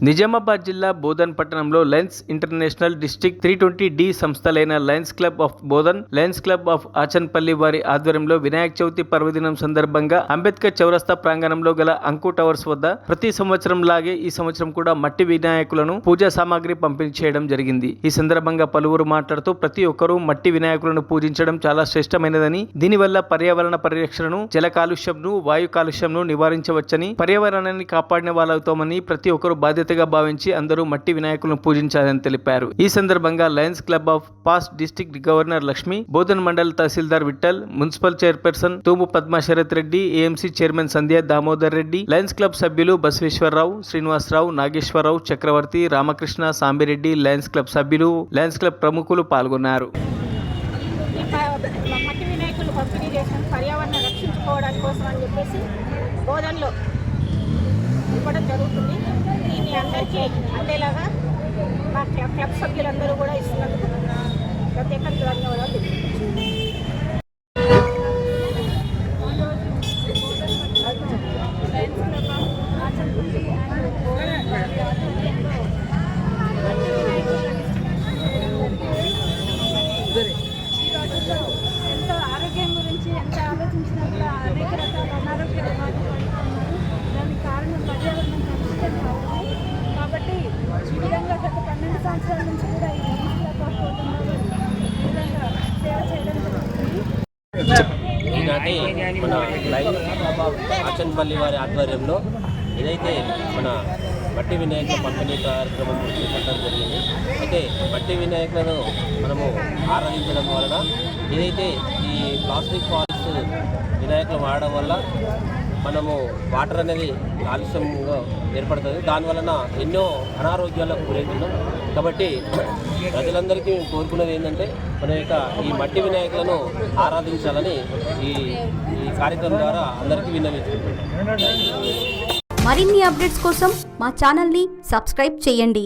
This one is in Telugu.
నిజామాబాద్ జిల్లా బోధన్ పట్టణంలో లయన్స్ ఇంటర్నేషనల్ డిస్ట్రిక్ట్ 320D సంస్థలైన Lions club of Bodhan, Lions club of Achanpalli వారి ఆధ్వర్యంలో వినాయక చవితి పర్వదినం సందర్భంగా అంబేద్కర్ చౌరస్తా ప్రాంగణంలో గల అంకు టవర్స్ వద్ద ప్రతి సంవత్సరం లాగే ఈ సంవత్సరం కూడా మట్టి వినాయకులను పూజా సామాగ్రి పంపిణీ చేయడం జరిగింది. ఈ సందర్భంగా పలువురు మాట్లాడుతూ ప్రతి ఒక్కరూ మట్టి వినాయకులను పూజించడం చాలా శ్రేష్టమైనదని, దీనివల్ల పర్యావరణ పరిరక్షణను, జల కాలుష్యంను, వాయు కాలుష్యంను నివారించవచ్చని, పర్యావరణాన్ని కాపాడిన వాళ్ళవుతామని ప్రతి ఒక్కరూ బాధ్యతగా భావించి అందరూ మట్టి వినాయకులను పూజించాలని తెలిపారు. ఈ సందర్భంగా Lions club of past district governor Lakshmi, Bodhan mandal tahsildar Vithal, municipal chairperson Thumu Padma Sharath Reddy, AMC chairman Sandhya Damodar Reddy, Lions Club సభ్యులు బసవేశ్వరరావు, శ్రీనివాసరావు, నాగేశ్వరరావు, చక్రవర్తి, రామకృష్ణ, సాంబిరెడ్డి, లయన్స్ క్లబ్ సభ్యులు, లయన్స్ క్లబ్ ప్రముఖులు పాల్గొన్నారు. మట్టి వినాయకులు పంపిణీ చేసిన పర్యావరణం రక్షించుకోవడానికి కోసం అని చెప్పేసి బోధనలో ఇవ్వడం జరుగుతుంది. దీన్ని అందరికీ అందేలాగా మా క్లబ్ సభ్యులందరూ కూడా ఇస్తున్నందుకు ప్రత్యేకంగా ధన్యవాదాలు. ఎంతో ఆరోగ్యం గురించి ఎంత ఆలోచించినా కూడా అనేక రకాల అనారోగ్య రుమాలు పడుతున్నారు. దానికి కారణం పర్యావరణం కలుషితం కావాలి. కాబట్టి ఈ విధంగా గత 12 సంవత్సరాల నుంచి కూడా ఈ విధంగా సేవ చేయడం జరుగుతుంది. ఈనాటి మన లయన్స్ క్లబ్ ఆఫ్ ఆచన్పల్లి వారి ఆధ్వర్యంలో ఏదైతే మన మట్టి వినాయకుల పంపిణీ కార్యక్రమం చేపట్టడం జరిగింది. అయితే మట్టి వినాయకులను మనము ఆరాధించడం వలన ఏదైతే ఈ ప్లాస్టిక్ ఫాల్స్ వినాయకులు వాడడం వల్ల మనము వాటర్ అనేది కాలుష్యంగా ఏర్పడుతుంది. దానివలన ఎన్నో అనారోగ్యాలకు గురవుతున్నాం. కాబట్టి ప్రజలందరికీ కోరుకునేది ఏంటంటే మన యొక్క ఈ మట్టి వినాయకులను ఆరాధించాలని ఈ కార్యక్రమం ద్వారా అందరికీ విన్నవించుకుంటున్నాం. మరిన్ని అప్డేట్స్ కోసం మా ఛానల్ని సబ్స్క్రైబ్ చేయండి.